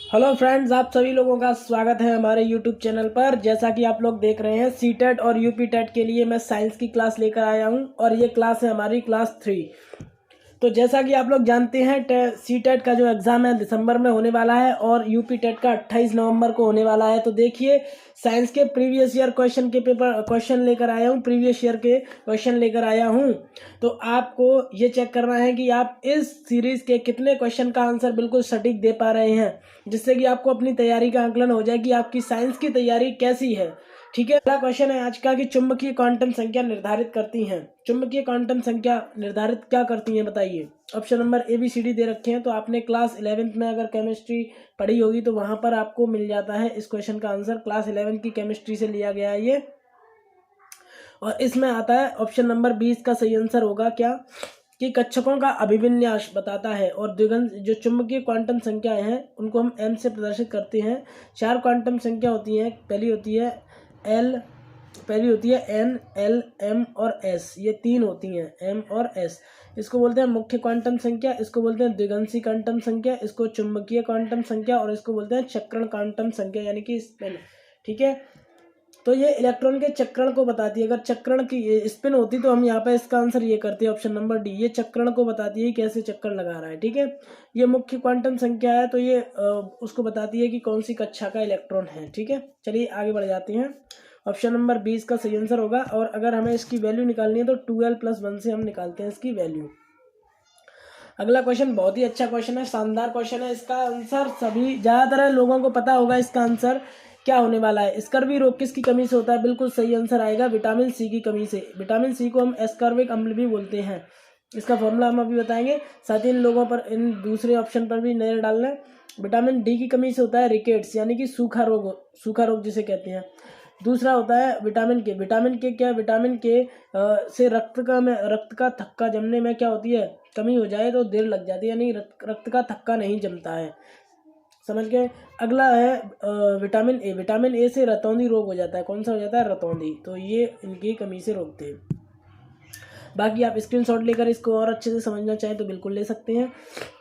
Hello friends, आप सभी लोगों का स्वागत है हमारे यूट्यूब चैनल पर। जैसा कि आप लोग देख रहे हैं, सीटेट और यूपी टेट के लिए मैं साइंस की क्लास लेकर आया हूं और ये क्लास है हमारी क्लास 3। तो जैसा कि आप लोग जानते हैं, सीटेट का जो एग्ज़ाम है दिसंबर में होने वाला है और यूपी टेट का 28 नवंबर को होने वाला है। तो देखिए, साइंस के प्रीवियस ईयर क्वेश्चन लेकर आया हूँ, प्रीवियस ईयर के क्वेश्चन लेकर आया हूँ। तो आपको ये चेक करना है कि आप इस सीरीज़ के कितने क्वेश्चन का आंसर बिल्कुल सटीक दे पा रहे हैं, जिससे कि आपको अपनी तैयारी का आकलन हो जाए कि आपकी साइंस की तैयारी कैसी है। ठीक है, पहला क्वेश्चन है आज का कि चुंबकीय क्वांटम संख्या निर्धारित करती हैं। चुंबकीय क्वांटम संख्या निर्धारित क्या करती हैं, बताइए। Option number A B C D दे रखे हैं। तो आपने क्लास 11th में अगर केमिस्ट्री पढ़ी होगी तो वहां पर आपको मिल जाता है इस क्वेश्चन का आंसर। क्लास 11 की केमिस्ट्री से लिया गया है ये। और इसमें आता है ऑप्शन नंबर 20 का सही आंसर होगा क्या कि कक्षकों का अभिविन्यास बताता है। और द्विघन जो चुंबकीय क्वांटम संख्याएं हैं उनको हम एम से प्रदर्शित करते हैं। 4 क्वांटम संख्या होती हैं। पहली होती है एन, एल, एम और एस। ये 3 होती हैं, एम और एस। इसको बोलते हैं मुख्य क्वांटम संख्या, इसको बोलते हैं द्विगंशी क्वांटम संख्या, इसको चुंबकीय क्वांटम संख्या और इसको बोलते हैं चक्रण क्वांटम संख्या, यानी कि स्पिन। ठीक है, तो ये इलेक्ट्रॉन के चक्रण को बताती है। अगर चक्रण की स्पिन होती तो हम यहाँ पे इसका आंसर ये करते हैं, ऑप्शन नंबर डी। ये चक्रण को बताती है कैसे चक्कर लगा रहा है। ठीक है, ये मुख्य क्वांटम संख्या है, तो ये उसको बताती है कि कौन सी कक्षा का इलेक्ट्रॉन है। ठीक है, चलिए आगे बढ़ जाते हैं। ऑप्शन नंबर 20 का सही आंसर होगा। और अगर हमें इसकी वैल्यू निकालनी है तो 12+1 से हम निकालते हैं इसकी वैल्यू। अगला क्वेश्चन बहुत ही अच्छा क्वेश्चन है, शानदार क्वेश्चन है। इसका आंसर सभी ज़्यादातर लोगों को पता होगा। इसका आंसर क्या होने वाला है? स्कर्वी रोग किसकी कमी से होता है? बिल्कुल सही आंसर आएगा, विटामिन सी की कमी से। विटामिन सी को हम एस्कॉर्बिक अम्ल भी बोलते हैं। इसका फॉर्मूला हम अभी बताएंगे। साथ ही इन लोगों पर, इन दूसरे ऑप्शन पर भी नजर डालना है। विटामिन डी की कमी से होता है रिकेट्स, यानी कि सूखा रोग जिसे कहते हैं। दूसरा होता है विटामिन के। विटामिन के क्या? विटामिन के से रक्त का थक्का जमने में क्या होती है? कमी हो जाए तो देर लग जाती है, यानी रक्त का थक्का नहीं जमता है। समझ गए। अगला है विटामिन ए। विटामिन ए से रतौंधी रोग हो जाता है। कौन सा हो जाता है? रतौंधी। तो ये इनकी कमी से रोकते हैं। बाकी आप स्क्रीनशॉट लेकर इसको और अच्छे से समझना चाहें तो बिल्कुल ले सकते हैं।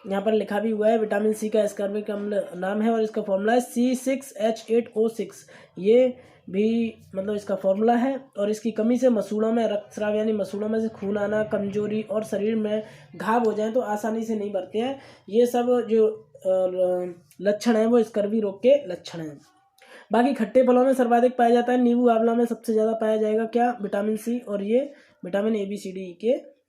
यहाँ पर लिखा भी हुआ है, विटामिन सी का एस्कॉर्बिक अम्ल नाम है और इसका फॉर्मूला है C6H8O6। ये भी मतलब इसका फॉर्मूला है। और इसकी कमी से मसूड़ों में रक्तस्राव, यानी मसूड़ों में से खून आना, कमजोरी और शरीर में घाव हो जाए तो आसानी से नहीं भरते हैं। ये सब जो लक्षण हैं वो स्कर्वी रोग के लक्षण हैं। बाकी खट्टे फलों में सर्वाधिक पाया जाता है। नींबू आंवला में सबसे ज़्यादा पाया जाएगा क्या? Vitamin C. और ये vitamin A B C D के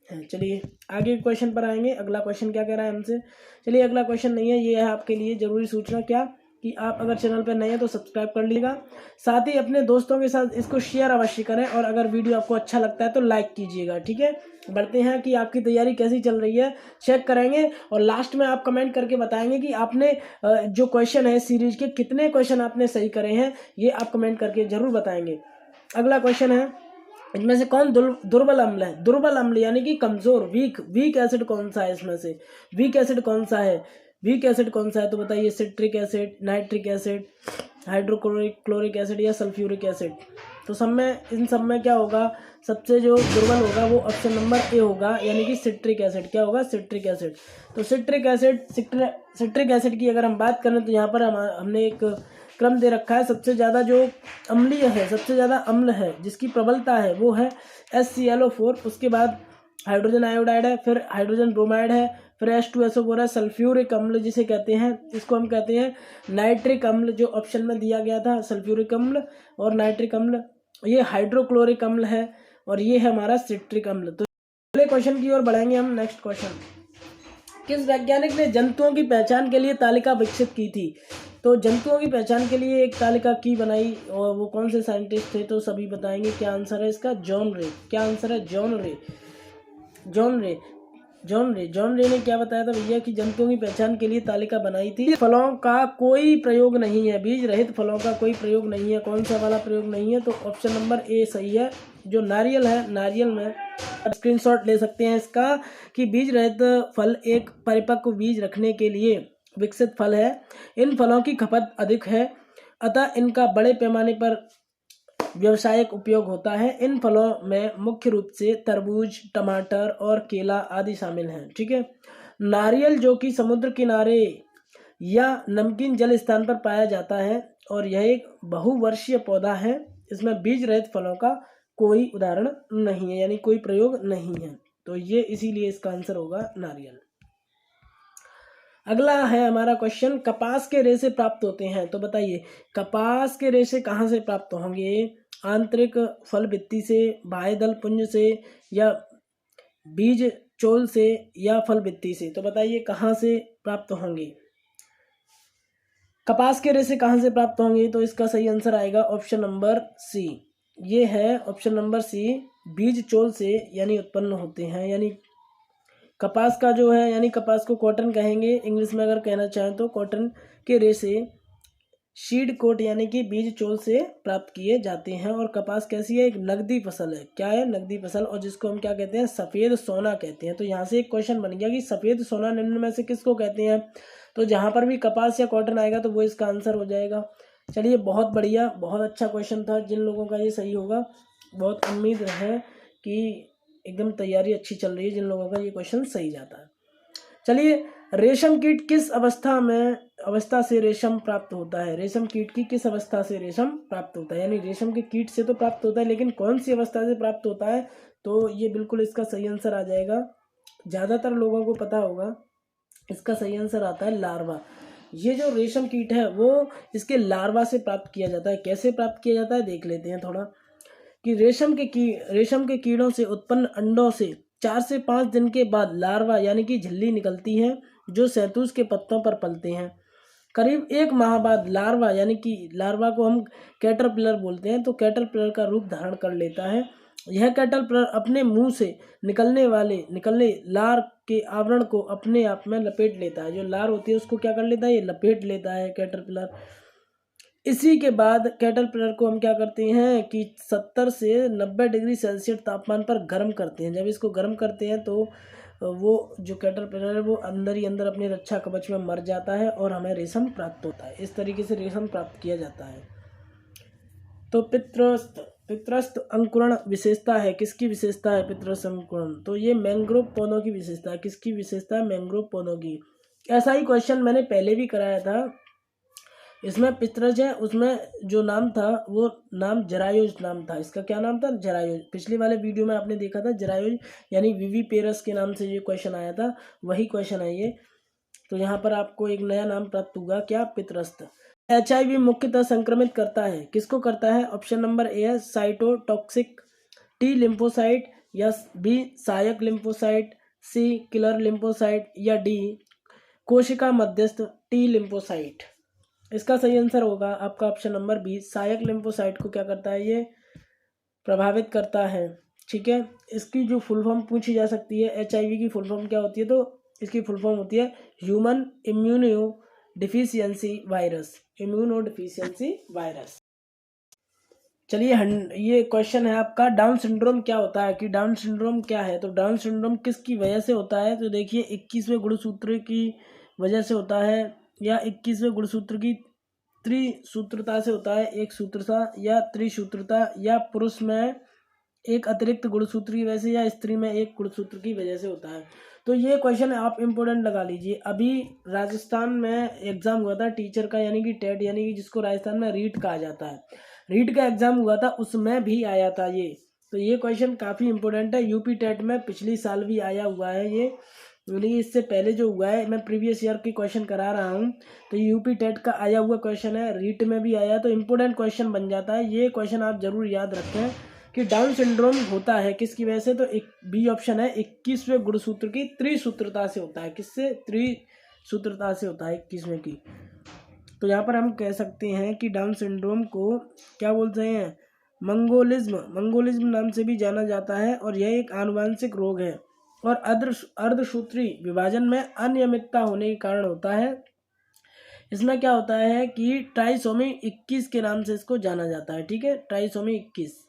हैं। चलिए आगे क्वेश्चन पर आएंगे। अगला क्वेश्चन क्या कह रहा है हमसे? चलिए अगला क्वेश्चन नहीं है, ये है आपके लिए जरूरी सूचना क्या कि आप अगर चैनल पर नए हैं तो सब्सक्राइब कर लीजिएगा। साथ ही अपने दोस्तों के साथ इसको शेयर अवश्य करें और अगर वीडियो आपको अच्छा लगता है तो लाइक कीजिएगा। ठीक है, बढ़ते हैं कि आपकी तैयारी कैसी चल रही है, चेक करेंगे और लास्ट में आप कमेंट करके बताएंगे कि आपने जो क्वेश्चन है सीरीज के कितने क्वेश्चन आपने सही करे हैं। ये आप कमेंट करके जरूर बताएंगे। अगला क्वेश्चन है, इनमें से कौन दुर्बल अम्ल है? दुर्बल अम्ल यानी कि कमजोर, वीक एसिड कौन सा है? इसमें से वीक एसिड कौन सा है? वीक एसिड कौन सा है तो बताइए। Citric acid, nitric acid, hydrochloric acid या सल्फ्यूरिक एसिड? तो इन सब में क्या होगा? सबसे जो दुर्बल होगा वो ऑप्शन नंबर ए होगा, यानी कि सिट्रिक एसिड। क्या होगा? Citric acid. तो सिट्रिक एसिड की अगर हम बात करें तो यहाँ पर हमने एक क्रम दे रखा है। सबसे ज़्यादा जो अम्लीय है, सबसे ज़्यादा अम्ल है, जिसकी प्रबलता है वो है HClO4। उसके बाद हाइड्रोजन आयोडाइड है, फिर हाइड्रोजन ब्रोमाइड है, फिर H2SO4 है। सल्फ्यूरिक अम्ल जिसे कहते हैं, इसको हम कहते हैं नाइट्रिक अम्ल। जो ऑप्शन में दिया गया था, सल्फ्यूरिक अम्ल और नाइट्रिक अम्ल। ये हाइड्रोक्लोरिक अम्ल है और ये है हमारा सिट्रिक अम्ल। तो अगले क्वेश्चन की ओर बढ़ेंगे हम। नेक्स्ट क्वेश्चन, किस वैज्ञानिक ने जंतुओं की पहचान के लिए तालिका विकसित की थी? तो जंतुओं की पहचान के लिए एक तालिका की बनाई और वो कौन से साइंटिस्ट थे? तो सभी बताएंगे। क्या आंसर है इसका? जॉन रे। क्या आंसर है? जॉन रे ने क्या बताया था भैया कि जंतुओं की पहचान के लिए तालिका बनाई थी। फलों का कोई प्रयोग नहीं है, बीज रहित फलों का कोई प्रयोग नहीं है। कौन सा वाला प्रयोग नहीं है? तो ऑप्शन नंबर ए सही है। जो नारियल है, नारियल में स्क्रीनशॉट ले सकते हैं इसका कि बीज रहित फल एक परिपक्व बीज रखने के लिए विकसित फल है। इन फलों की खपत अधिक है, अतः इनका बड़े पैमाने पर व्यावसायिक उपयोग होता है। इन फलों में मुख्य रूप से तरबूज, टमाटर और केला आदि शामिल हैं। ठीक है, नारियल जो कि समुद्र किनारे या नमकीन जल स्थान पर पाया जाता है और यह एक बहुवर्षीय पौधा है। इसमें बीज रहित फलों का कोई उदाहरण नहीं है, यानी कोई प्रयोग नहीं है। तो ये इसीलिए इसका आंसर होगा नारियल। अगला है हमारा क्वेश्चन, कपास के रेशे प्राप्त होते हैं, तो बताइए कपास के रेशे कहाँ से प्राप्त होंगे? आंतरिक फल भित्ति से, बाह्य दल पुंज से, या बीज चोल से, या फल भित्ति से? तो बताइए कहाँ से प्राप्त होंगे? कपास के रेशे कहाँ से प्राप्त होंगे? तो इसका सही आंसर आएगा ऑप्शन नंबर सी। ये है ऑप्शन नंबर सी, बीज चोल से यानी उत्पन्न होते हैं। यानी कपास का जो है, यानी कपास को कॉटन कहेंगे इंग्लिश में अगर कहना चाहें तो, कॉटन के रेशे सीड कोट यानी कि बीज चोल से प्राप्त किए जाते हैं। और कपास कैसी है? एक नगदी फसल है। क्या है? नगदी फसल, और जिसको हम क्या कहते हैं? सफ़ेद सोना कहते हैं। तो यहाँ से एक क्वेश्चन बन गया कि सफ़ेद सोना निम्न में से किसको कहते हैं? तो जहाँ पर भी कपास या कॉटन आएगा तो वो इसका आंसर हो जाएगा। चलिए बहुत बढ़िया, बहुत अच्छा क्वेश्चन था। जिन लोगों का ये सही होगा, बहुत उम्मीद है कि एकदम तैयारी अच्छी चल रही है जिन लोगों का ये क्वेश्चन सही जाता है। चलिए, रेशम कीट किस अवस्था से रेशम प्राप्त होता है? रेशम कीट की किस अवस्था से रेशम प्राप्त होता है? यानी रेशम के कीट से तो प्राप्त होता है, लेकिन कौन सी अवस्था से प्राप्त होता है? तो ये बिल्कुल इसका सही आंसर आ जाएगा। ज़्यादातर लोगों को पता होगा, इसका सही आंसर आता है लार्वा। ये जो रेशम कीट है वो इसके लार्वा से प्राप्त किया जाता है। कैसे प्राप्त किया जाता है देख लेते हैं थोड़ा, कि रेशम के कीड़ों से उत्पन्न अंडों से 4 से 5 दिन के बाद लार्वा यानी कि झिल्ली निकलती है, जो शहतूत के पत्तों पर पलते हैं। करीब 1 माह बाद लार्वा यानी कि लार्वा को हम कैटरपिलर बोलते हैं, तो कैटरपिलर का रूप धारण कर लेता है। यह कैटरपिलर अपने मुंह से निकलने लार के आवरण को अपने आप में लपेट लेता है। जो लार होती है उसको क्या कर लेता है? ये लपेट लेता है कैटरपिलर। इसी के बाद कैटरपिलर को हम क्या करते हैं कि 70 से 90 डिग्री सेल्सियस तापमान पर गर्म करते हैं। जब इसको गर्म करते हैं तो वो जो कैटरपिलर है वो अंदर ही अंदर अपने रक्षा कवच में मर जाता है और हमें रेशम प्राप्त होता है। इस तरीके से रेशम प्राप्त किया जाता है। तो पितरस्थ अंकुरण विशेषता है, किसकी विशेषता है पितरस्थ अंकुरण? तो ये मैंग्रोव पौधों की विशेषता है। किसकी विशेषता है? मैंग्रोव पौधों की। ऐसा ही क्वेश्चन मैंने पहले भी कराया था। इसमें पितरज है, उसमें जो नाम था वो नाम जरायुज नाम था। इसका क्या नाम था? जरायुज। पिछले वाले वीडियो में आपने देखा था जरायुज यानी विविपेरस के नाम से ये क्वेश्चन आया था, वही क्वेश्चन है ये। तो यहाँ पर आपको एक नया नाम प्राप्त हुआ, क्या? पितरस्थ। HIV मुख्यतः संक्रमित करता है, किसको करता है? ऑप्शन नंबर ए है साइटोटॉक्सिक टी लिम्फोसाइट, या बी सहायक लिम्फोसाइट, सी किलर लिम्फोसाइट, या डी कोशिका मध्यस्थ टी लिम्फोसाइट। इसका सही आंसर होगा आपका ऑप्शन नंबर बी, सहायक लिम्फोसाइट को क्या करता है? ये प्रभावित करता है। ठीक है, इसकी जो फुल फॉर्म पूछी जा सकती है, HIV की फुल फॉर्म क्या होती है? तो इसकी फुल फॉर्म होती है human immuno deficiency virus. Immuno deficiency virus. चलिए, ये क्वेश्चन है आपका, डाउन सिंड्रोम क्या होता है? कि डाउन सिंड्रोम क्या है? तो डाउन सिंड्रोम किसकी वजह से होता है? तो देखिए 21वें गुणसूत्र की वजह से होता है, या 21वें गुणसूत्र की त्रिसूत्रता से होता है, एक सूत्रता या त्रिसूत्रता, या पुरुष में एक अतिरिक्त गुणसूत्र की वजह से, या स्त्री में एक गुणसूत्र की वजह से होता है। तो ये क्वेश्चन आप इम्पोर्टेंट लगा लीजिए। अभी राजस्थान में एग्जाम हुआ था टीचर का, यानी कि टेट, यानी कि जिसको राजस्थान में रीट कहा जाता है, रीट का एग्जाम हुआ था, उसमें भी आया था ये। तो ये क्वेश्चन काफ़ी इंपॉर्टेंट है। यूपी टेट में पिछली साल भी आया हुआ है ये, यानी इससे पहले जो हुआ है, मैं प्रीवियस ईयर की क्वेश्चन करा रहा हूँ, तो यूपी टेट का आया हुआ क्वेश्चन है, रीट में भी आया, तो इम्पोर्टेंट क्वेश्चन बन जाता है। ये क्वेश्चन आप जरूर याद रखें कि डाउन सिंड्रोम होता है किसकी वजह से? तो एक बी ऑप्शन है, 21वें गुणसूत्र की त्रिसूत्रता से होता है। किससे? त्रिसूत्रता से होता है 21वें की। तो यहाँ पर हम कह सकते हैं कि डाउन सिंड्रोम को क्या बोलते हैं? मंगोलिज्म नाम से भी जाना जाता है, और यह एक आनुवांशिक रोग है और अर्धसूत्री विभाजन में अनियमितता होने के कारण होता है। इसमें क्या होता है कि ट्राइसोमी 21 के नाम से इसको जाना जाता है। ठीक है, ट्राइसोमी 21।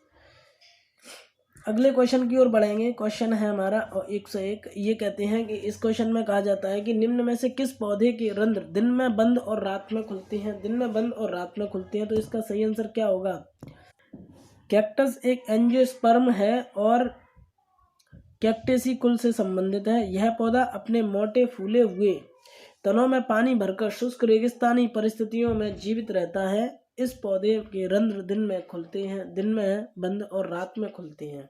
अगले क्वेश्चन की ओर बढ़ेंगे। क्वेश्चन है हमारा 101। ये कहते हैं कि इस क्वेश्चन में कहा जाता है कि निम्न में से किस पौधे के रंध्र दिन में बंद और रात में खुलते हैं? दिन में बंद और रात में खुलते हैं। तो इसका सही आंसर क्या होगा? कैक्टस एक एंजियोस्पर्म है और कैक्टेसी कुल से संबंधित है। यह पौधा अपने मोटे फूले हुए तनों में पानी भरकर शुष्क रेगिस्तानी परिस्थितियों में जीवित रहता है। इस पौधे के रंध्र दिन में खुलते हैं, दिन में बंद और रात में खुलते हैं।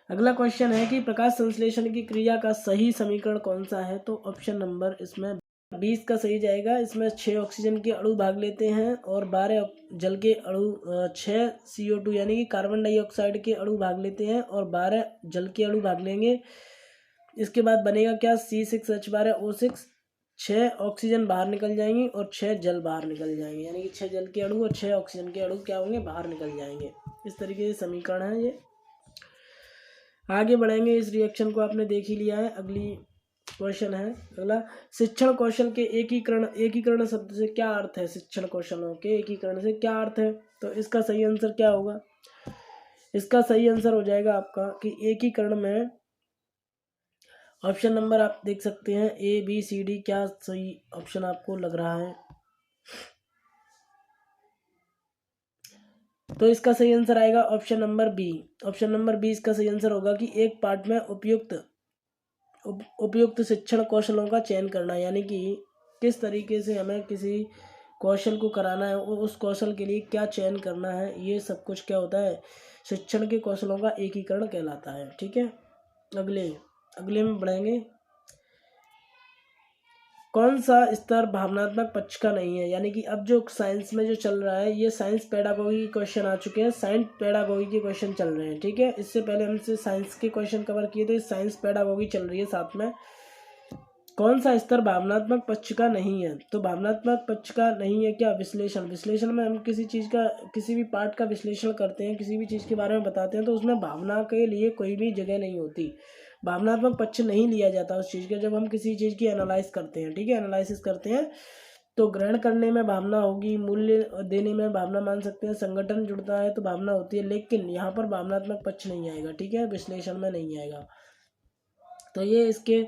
अगला क्वेश्चन है कि प्रकाश संश्लेषण की क्रिया का सही समीकरण कौन सा है? तो ऑप्शन नंबर इसमें 20 का सही जाएगा। इसमें 6 ऑक्सीजन के अणु भाग लेते हैं और 12 जल के अणु 6 CO2 यानी कि कार्बन डाइऑक्साइड के अणु भाग लेते हैं और 12 जल के अणु भाग लेंगे। इसके बाद बनेगा क्या? C6H12O6। 6 ऑक्सीजन बाहर निकल जाएंगी और 6 जल बाहर निकल जाएंगे, यानी कि 6 जल के अणु और 6 ऑक्सीजन के अणु क्या होंगे? बाहर निकल जाएंगे। इस तरीके से समीकरण है ये। आगे बढ़ेंगे, इस रिएक्शन को आपने देख ही लिया है। अगली क्वेश्चन है अगला, शिक्षण कौशल के एकीकरण शब्द से क्या अर्थ है? शिक्षण कौशलों के एकीकरण से क्या अर्थ है? तो इसका सही आंसर क्या होगा? इसका सही आंसर हो जाएगा आपका कि एकीकरण में ऑप्शन नंबर आप देख सकते हैं ABCD। क्या सही ऑप्शन आपको लग रहा है? तो इसका सही आंसर आएगा option number B. Option number B इसका सही आंसर होगा कि एक पाठ में उपयुक्त शिक्षण कौशलों का चयन करना, यानी कि किस तरीके से हमें किसी कौशल को कराना है और उस कौशल के लिए क्या चयन करना है, ये सब कुछ क्या होता है? शिक्षण के कौशलों का एकीकरण कहलाता है। ठीक है, अगले में बढ़ेंगे। कौन सा स्तर भावनात्मक पक्ष का नहीं है? यानी कि अब जो साइंस में जो चल रहा है, ये साइंस पेडागोगी के क्वेश्चन आ चुके हैं, साइंस पेडागोगी के क्वेश्चन चल रहे हैं। ठीक है, इससे पहले हमसे साइंस के क्वेश्चन कवर किए थे, साइंस पेडागोगी चल रही है साथ में। कौन सा स्तर भावनात्मक पक्ष का नहीं है? तो भावनात्मक पक्ष का नहीं है क्या? विश्लेषण में हम किसी चीज़ का, किसी भी पार्ट का विश्लेषण करते हैं, किसी भी चीज़ के बारे में बताते हैं, तो उसमें भावना के लिए कोई भी जगह नहीं होती। भावनात्मक पक्ष नहीं लिया जाता उस चीज़ का जब हम किसी चीज़ की एनालाइज करते हैं। ठीक है, एनालिसिस करते हैं तो ग्रहण करने में भावना होगी, मूल्य देने में भावना मान सकते हैं, संगठन जुड़ता है तो भावना होती है, लेकिन यहाँ पर भावनात्मक पक्ष नहीं आएगा। ठीक है, विश्लेषण में नहीं आएगा। तो ये इसके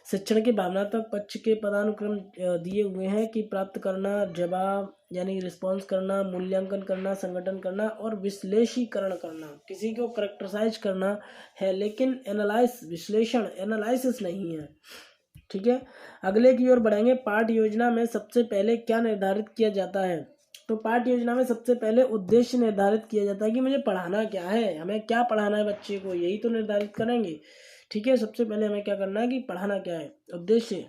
शिक्षण के भावनात्मक पक्ष के पदानुक्रम दिए हुए हैं कि प्राप्त करना, जवाब यानी रिस्पॉन्स करना, मूल्यांकन करना, संगठन करना और विश्लेषीकरण करना, किसी को करेक्टराइज करना है, लेकिन एनालिसिस नहीं है। ठीक है, अगले की ओर बढ़ेंगे। पाठ योजना में सबसे पहले क्या निर्धारित किया जाता है? तो पाठ योजना में सबसे पहले उद्देश्य निर्धारित किया जाता है कि मुझे पढ़ाना क्या है, हमें क्या पढ़ाना है बच्चे को, यही तो निर्धारित करेंगे। ठीक है, सबसे पहले हमें क्या करना है कि पढ़ाना क्या है, उद्देश्य।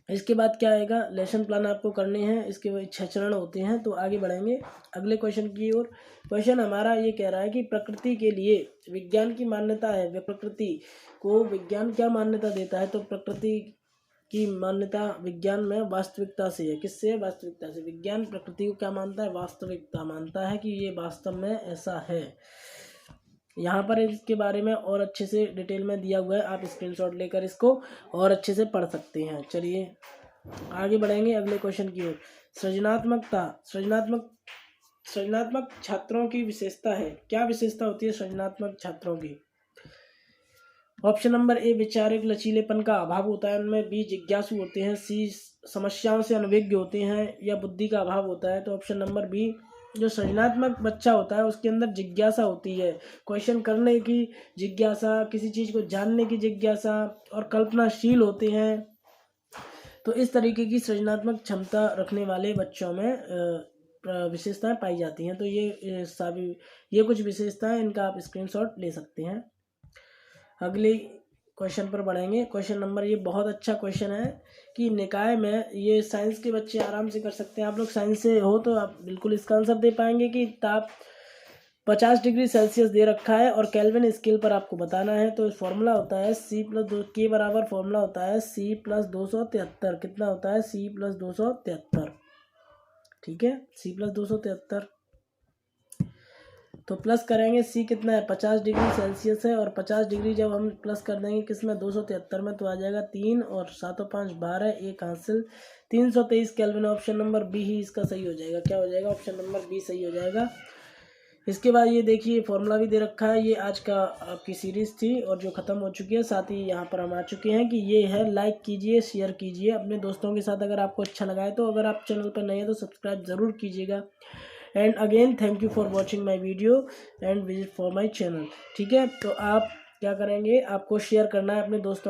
इसके बाद क्या आएगा? लेसन प्लान आपको करने हैं, इसके बाद 6 चरण होते हैं। तो आगे बढ़ेंगे अगले क्वेश्चन की ओर। क्वेश्चन हमारा ये कह रहा है कि प्रकृति के लिए विज्ञान की मान्यता है, प्रकृति को विज्ञान क्या मान्यता देता है? तो प्रकृति की मान्यता विज्ञान में वास्तविकता से है। किससे है? वास्तविकता से। विज्ञान प्रकृति को क्या मानता है? वास्तविकता मानता है कि ये वास्तव में ऐसा है। यहाँ पर इसके बारे में और अच्छे से डिटेल में दिया हुआ है, आप स्क्रीनशॉट लेकर इसको और अच्छे से पढ़ सकते हैं। चलिए आगे बढ़ेंगे अगले क्वेश्चन की ओर। सृजनात्मक छात्रों की विशेषता है। क्या विशेषता होती है सृजनात्मक छात्रों की? ऑप्शन नंबर ए, वैचारिक लचीलेपन का अभाव होता है उनमें। बी, जिज्ञासु होते हैं। सी, समस्याओं से अनभिज्ञ होते हैं या बुद्धि का अभाव होता है। तो ऑप्शन नंबर बी, जो सृजनात्मक बच्चा होता है उसके अंदर जिज्ञासा होती है, क्वेश्चन करने की जिज्ञासा, किसी चीज़ को जानने की जिज्ञासा और कल्पनाशील होते हैं। तो इस तरीके की सृजनात्मक क्षमता रखने वाले बच्चों में विशेषताएं पाई जाती हैं। तो ये कुछ विशेषताएं, इनका आप स्क्रीनशॉट ले सकते हैं। अगले क्वेश्चन पर बढ़ेंगे। क्वेश्चन नंबर, ये बहुत अच्छा क्वेश्चन है कि निकाय में, ये साइंस के बच्चे आराम से कर सकते हैं। आप लोग साइंस से हो तो आप बिल्कुल इसका आंसर दे पाएंगे कि ताप 50 डिग्री सेल्सियस दे रखा है और केल्विन स्केल पर आपको बताना है। तो फॉर्मूला होता है C+2 बराबर फॉर्मूला होता है C+273। कितना होता है? C+273। ठीक है, C+273। तो प्लस करेंगे, C कितना है? 50 डिग्री सेल्सियस है और 50 डिग्री जब हम प्लस कर देंगे किसमें? 273 में, तो आ जाएगा 3 और 7 और 5 12, 1 हासिल 323 केल्विन। ऑप्शन नंबर बी ही इसका सही हो जाएगा। क्या हो जाएगा? ऑप्शन नंबर बी सही हो जाएगा। इसके बाद ये देखिए फॉर्मूला भी दे रखा है। ये आज का आपकी सीरीज़ थी और जो ख़त्म हो चुकी है। साथ ही यहाँ पर हम आ चुके हैं कि ये है, लाइक कीजिए, शेयर कीजिए अपने दोस्तों के साथ अगर आपको अच्छा लगा है तो। अगर आप चैनल पर नए हैं तो सब्सक्राइब ज़रूर कीजिएगा। And again thank you for watching my video and visit for my channel. ठीक है, तो आप क्या करेंगे? आपको शेयर करना है अपने दोस्तों